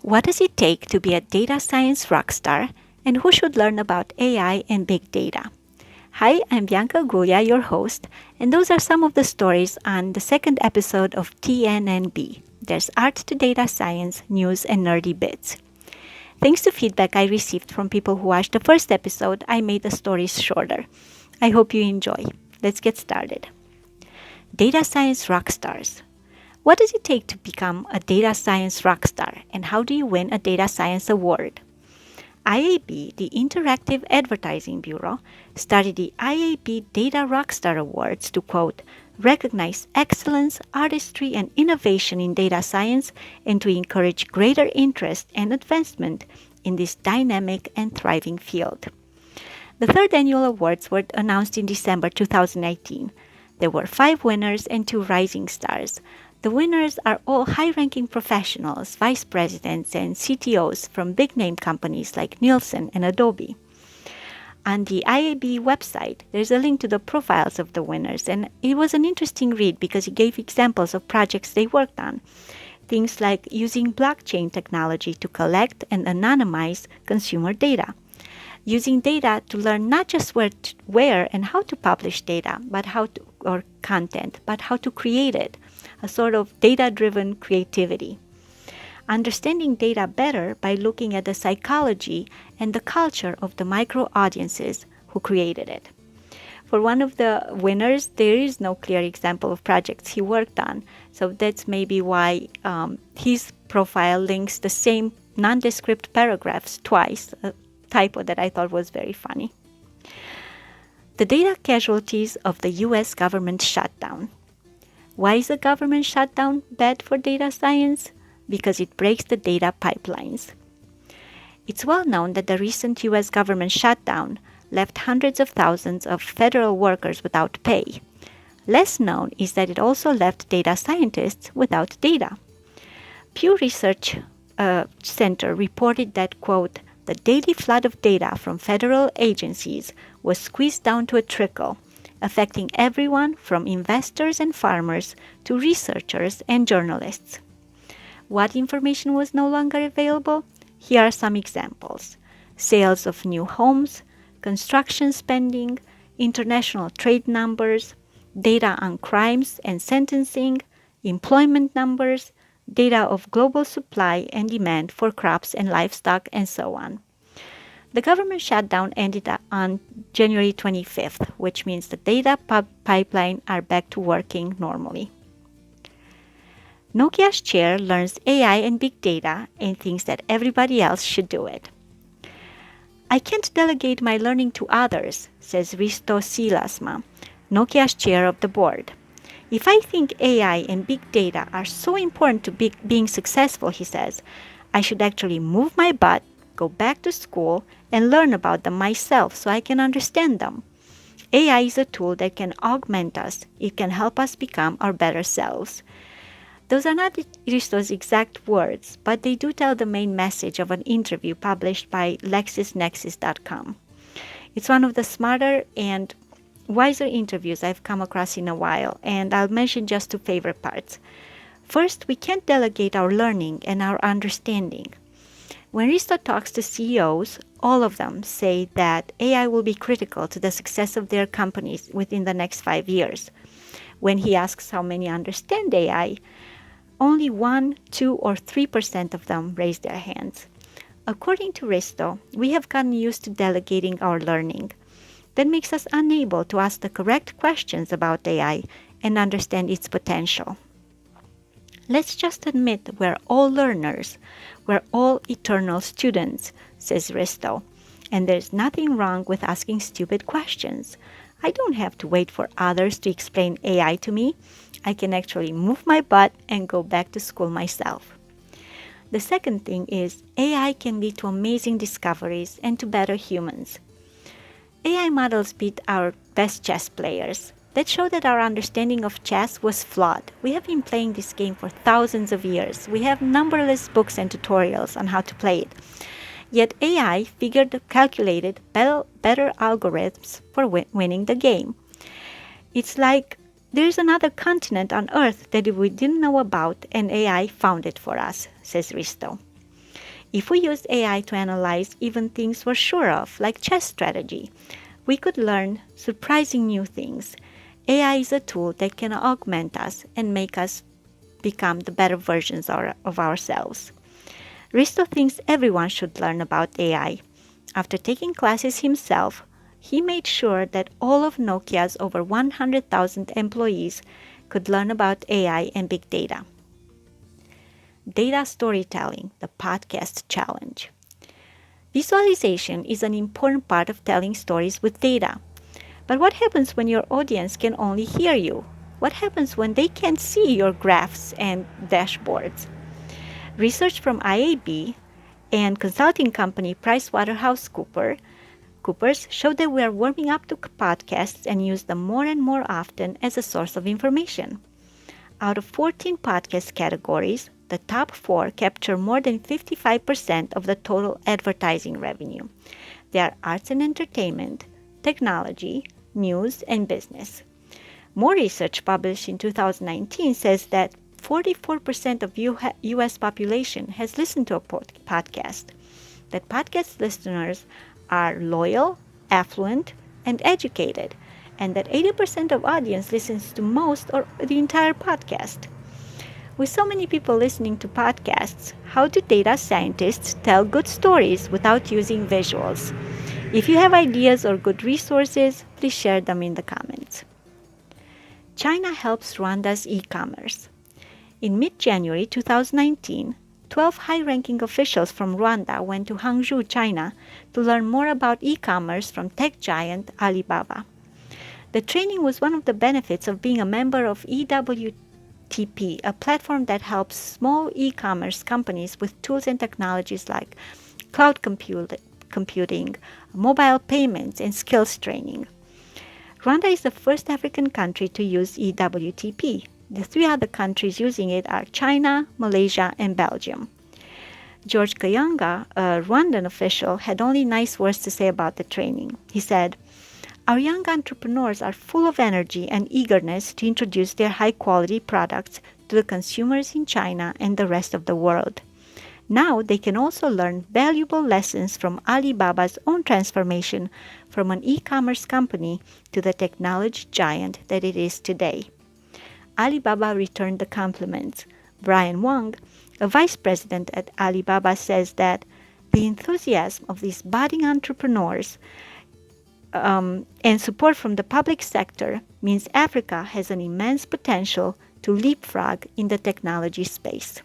What does it take to be a data science rockstar, and who should learn about AI and big data? Hi, I'm Bianca Aguglia, your host, and those are some of the stories on the second episode of TNNB. There's art to data science, news, and nerdy bits. Thanks to feedback I received from people who watched the first episode, I made the stories shorter. I hope you enjoy. Let's get started. Data science rockstars. What does it take to become a data science rockstar, and how do you win a data science award? IAB, the Interactive Advertising Bureau, started the IAB Data Rockstar Awards to, quote, recognize excellence, artistry, and innovation in data science and to encourage greater interest and advancement in this dynamic and thriving field. The third annual awards were announced in December 2019. There were 5 winners and 2 rising stars. The winners are all high-ranking professionals, vice presidents, and CTOs from big-name companies like Nielsen and Adobe. On the IAB website, there's a link to the profiles of the winners, and it was an interesting read because it gave examples of projects they worked on. Things like using blockchain technology to collect and anonymize consumer data. Using data to learn not just where and how to publish data, or content, but how to create it. A sort of data-driven creativity. Understanding data better by looking at the psychology and the culture of the micro-audiences who created it. For one of the winners, there is no clear example of projects he worked on, so that's maybe why his profile links the same nondescript paragraphs twice, a typo that I thought was very funny. The data casualties of the U.S. government shutdown. Why is a government shutdown bad for data science? Because it breaks the data pipelines. It's well known that the recent U.S. government shutdown left hundreds of thousands of federal workers without pay. Less known is that it also left data scientists without data. Pew Research Center reported that, quote, the daily flood of data from federal agencies was squeezed down to a trickle, affecting everyone from investors and farmers to researchers and journalists. What information was no longer available? Here are some examples. Sales of new homes, construction spending, international trade numbers, data on crimes and sentencing, employment numbers, data of global supply and demand for crops and livestock, and so on. The government shutdown ended on January 25th, which means the data pipeline are back to working normally. Nokia's chair learns AI and big data and thinks that everybody else should do it. I can't delegate my learning to others, says Risto Siilasmaa, Nokia's chair of the board. If I think AI and big data are so important to being successful, he says, I should actually move my butt, go back to school, and learn about them myself so I can understand them. AI is a tool that can augment us. It can help us become our better selves. Those are not Risto's exact words, but they do tell the main message of an interview published by LexisNexis.com. It's one of the smarter and wiser interviews I've come across in a while, and I'll mention just 2 favorite parts. First, we can't delegate our learning and our understanding. When Risto talks to CEOs, all of them say that AI will be critical to the success of their companies within the next 5 years. When he asks how many understand AI, only 1, 2, or 3% of them raise their hands. According to Risto, we have gotten used to delegating our learning. That makes us unable to ask the correct questions about AI and understand its potential. Let's just admit we're all learners. We're all eternal students, says Risto. And there's nothing wrong with asking stupid questions. I don't have to wait for others to explain AI to me. I can actually move my butt and go back to school myself. The second thing is AI can lead to amazing discoveries and to better humans. AI models beat our best chess players. That showed that our understanding of chess was flawed. We have been playing this game for thousands of years. We have numberless books and tutorials on how to play it. Yet AI calculated better algorithms for winning the game. It's like there's another continent on Earth that we didn't know about and AI found it for us, says Risto. If we used AI to analyze even things we're sure of, like chess strategy, we could learn surprising new things. AI is a tool that can augment us and make us become the better versions of ourselves. Risto thinks everyone should learn about AI. After taking classes himself, he made sure that all of Nokia's over 100,000 employees could learn about AI and big data. Data storytelling, the podcast challenge. Visualization is an important part of telling stories with data. But what happens when your audience can only hear you? What happens when they can't see your graphs and dashboards? Research from IAB and consulting company PricewaterhouseCoopers showed that we are warming up to podcasts and use them more and more often as a source of information. Out of 14 podcast categories, the top 4 capture more than 55% of the total advertising revenue. They are arts and entertainment, technology, news, and business. More research published in 2019 says that 44% of U.S. population has listened to a podcast, that podcast listeners are loyal, affluent, and educated, and that 80% of audience listens to most or the entire podcast. With so many people listening to podcasts, how do data scientists tell good stories without using visuals? If you have ideas or good resources, please share them in the comments. China helps Rwanda's e-commerce. In mid-January 2019, 12 high-ranking officials from Rwanda went to Hangzhou, China, to learn more about e-commerce from tech giant Alibaba. The training was one of the benefits of being a member of EWTP, a platform that helps small e-commerce companies with tools and technologies like cloud computing, mobile payments, and skills training. Rwanda is the first African country to use EWTP. The 3 other countries using it are China, Malaysia, and Belgium. George Kayanga, a Rwandan official, had only nice words to say about the training. He said, "Our young entrepreneurs are full of energy and eagerness to introduce their high-quality products to the consumers in China and the rest of the world. Now they can also learn valuable lessons from Alibaba's own transformation from an e-commerce company to the technology giant that it is today." Alibaba returned the compliments. Brian Wang, a vice president at Alibaba, says that the enthusiasm of these budding entrepreneurs and support from the public sector means Africa has an immense potential to leapfrog in the technology space.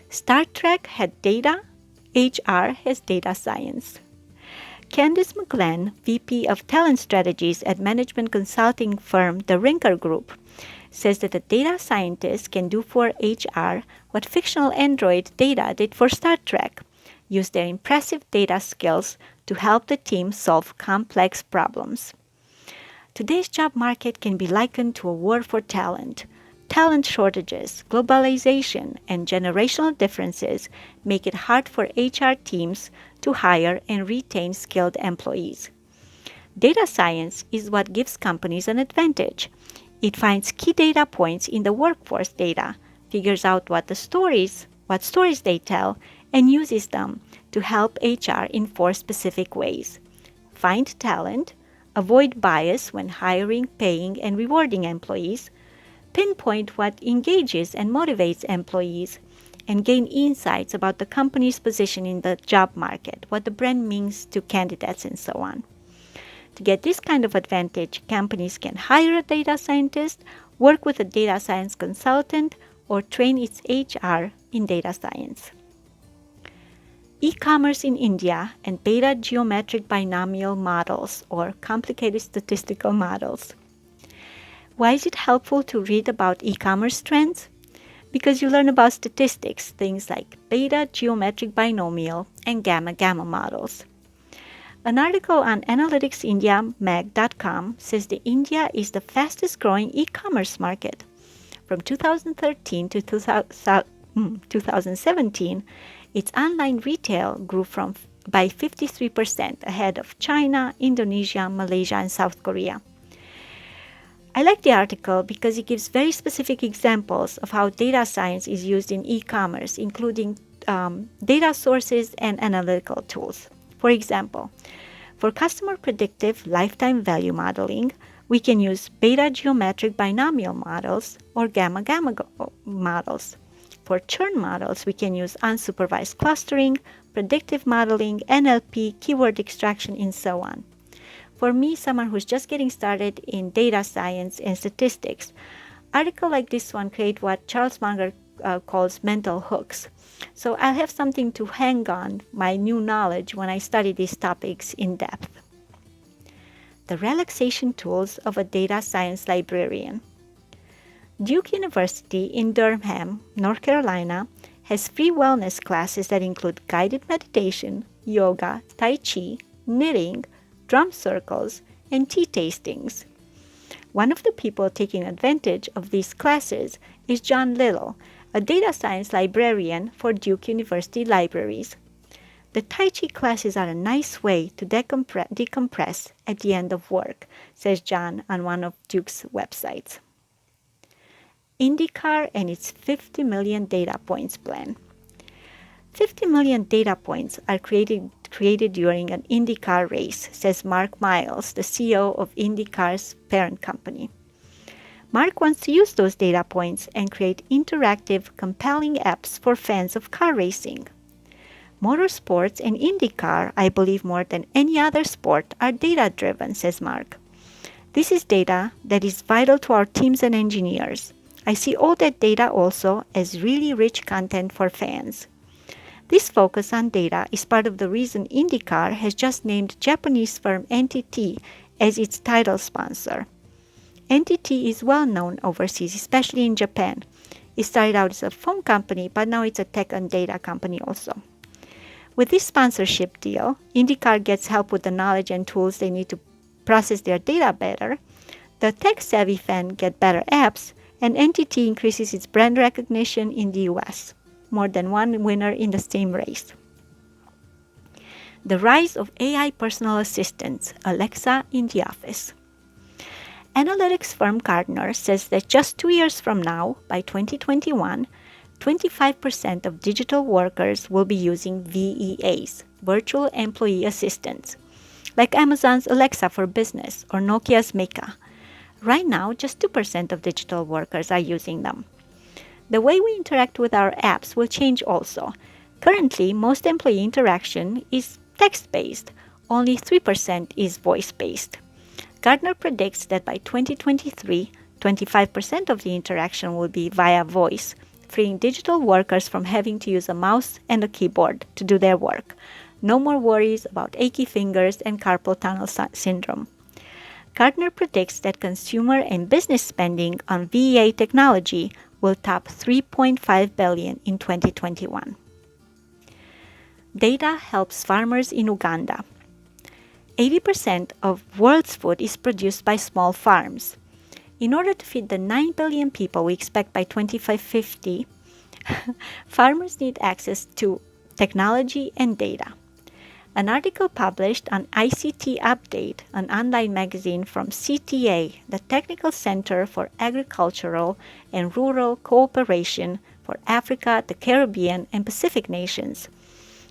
Star Trek had data, HR has data science. Candice McGlenn, VP of Talent Strategies at management consulting firm The Rinker Group, says that a data scientist can do for HR what fictional android Data did for Star Trek, use their impressive data skills to help the team solve complex problems. Today's job market can be likened to a war for talent. Talent shortages, globalization, and generational differences make it hard for HR teams to hire and retain skilled employees. Data science is what gives companies an advantage. It finds key data points in the workforce data, figures out what stories they tell, and uses them to help HR in 4 specific ways. Find talent, avoid bias when hiring, paying, and rewarding employees, pinpoint what engages and motivates employees, and gain insights about the company's position in the job market, what the brand means to candidates, and so on. To get this kind of advantage, companies can hire a data scientist, work with a data science consultant, or train its HR in data science. E-commerce in India and beta geometric binomial models, or complicated statistical models. Why is it helpful to read about e-commerce trends? Because you learn about statistics, things like beta geometric binomial and gamma-gamma models. An article on analyticsindiamag.com says that India is the fastest growing e-commerce market. From 2013 to 2017, its online retail grew by 53% ahead of China, Indonesia, Malaysia, and South Korea. I like the article because it gives very specific examples of how data science is used in e-commerce, including data sources and analytical tools. For example, for customer predictive lifetime value modeling, we can use beta geometric binomial models or gamma-gamma models. For churn models, we can use unsupervised clustering, predictive modeling, NLP, keyword extraction, and so on. For me, someone who's just getting started in data science and statistics, articles like this one create what Charles Munger calls mental hooks. So I'll have something to hang on my new knowledge when I study these topics in depth. The relaxation tools of a data science librarian. Duke University in Durham, North Carolina, has free wellness classes that include guided meditation, yoga, tai chi, knitting, drum circles, and tea tastings. One of the people taking advantage of these classes is John Little, a data science librarian for Duke University libraries. The Tai Chi classes are a nice way to decompress at the end of work, says John on one of Duke's websites. IndyCar and its 50 million data points plan. 50 million data points are created during an IndyCar race, says Mark Miles, the CEO of IndyCar's parent company. Mark wants to use those data points and create interactive, compelling apps for fans of car racing. Motorsports and IndyCar, I believe more than any other sport, are data-driven, says Mark. This is data that is vital to our teams and engineers. I see all that data also as really rich content for fans. This focus on data is part of the reason IndyCar has just named Japanese firm NTT as its title sponsor. NTT is well known overseas, especially in Japan. It started out as a phone company, but now it's a tech and data company also. With this sponsorship deal, IndyCar gets help with the knowledge and tools they need to process their data better. The tech-savvy fan get better apps, and NTT increases its brand recognition in the US. More than one winner in the same race. The rise of AI personal assistants, Alexa in the office. Analytics firm Gartner says that just 2 years from now, by 2021, 25% of digital workers will be using VEAs, virtual employee assistants, like Amazon's Alexa for Business or Nokia's Mika. Right now, just 2% of digital workers are using them. The way we interact with our apps will change also. Currently, most employee interaction is text-based. Only 3% is voice-based. Gartner predicts that by 2023, 25% of the interaction will be via voice, freeing digital workers from having to use a mouse and a keyboard to do their work. No more worries about achy fingers and carpal tunnel syndrome. Gartner predicts that consumer and business spending on VEA technology will top $3.5 billion in 2021. Data helps farmers in Uganda. 80% of world's food is produced by small farms. In order to feed the 9 billion people we expect by 2550, farmers need access to technology and data. An article published on ICT Update, an online magazine from CTA, the Technical Center for Agricultural and Rural Cooperation for Africa, the Caribbean, and Pacific nations,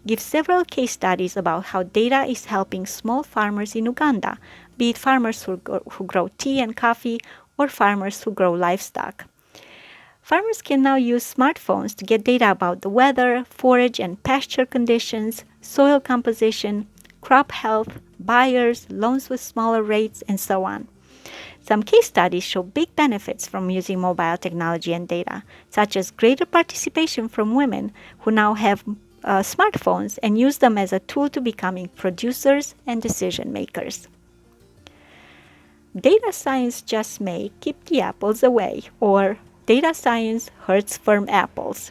gives several case studies about how data is helping small farmers in Uganda, be it farmers who grow tea and coffee or farmers who grow livestock. Farmers can now use smartphones to get data about the weather, forage and pasture conditions, soil composition, crop health, buyers, loans with smaller rates, and so on. Some case studies show big benefits from using mobile technology and data, such as greater participation from women who now have smartphones and use them as a tool to becoming producers and decision makers. Data science just may keep the apples away, or data science hurts firm apples.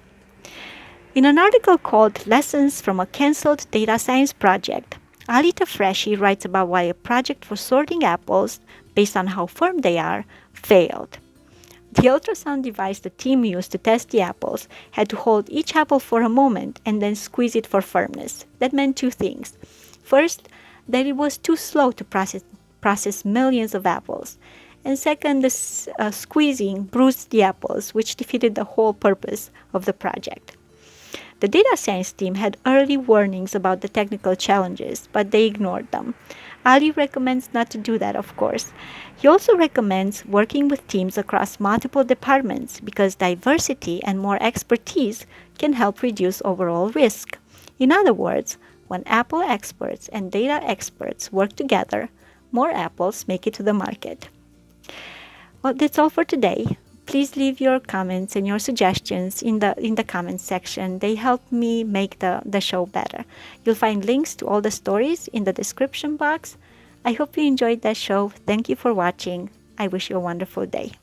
In an article called Lessons from a Cancelled Data Science Project, Ali Tafreshi writes about why a project for sorting apples based on how firm they are failed. The ultrasound device the team used to test the apples had to hold each apple for a moment and then squeeze it for firmness. That meant two things. First, that it was too slow to process millions of apples. And second, the squeezing bruised the apples, which defeated the whole purpose of the project. The data science team had early warnings about the technical challenges, but they ignored them. Ali recommends not to do that, of course. He also recommends working with teams across multiple departments because diversity and more expertise can help reduce overall risk. In other words, when Apple experts and data experts work together, more apples make it to the market. Well, that's all for today. Please leave your comments and your suggestions in the comments section. They help me make the show better. You'll find links to all the stories in the description box. I hope you enjoyed that show. Thank you for watching. I wish you a wonderful day.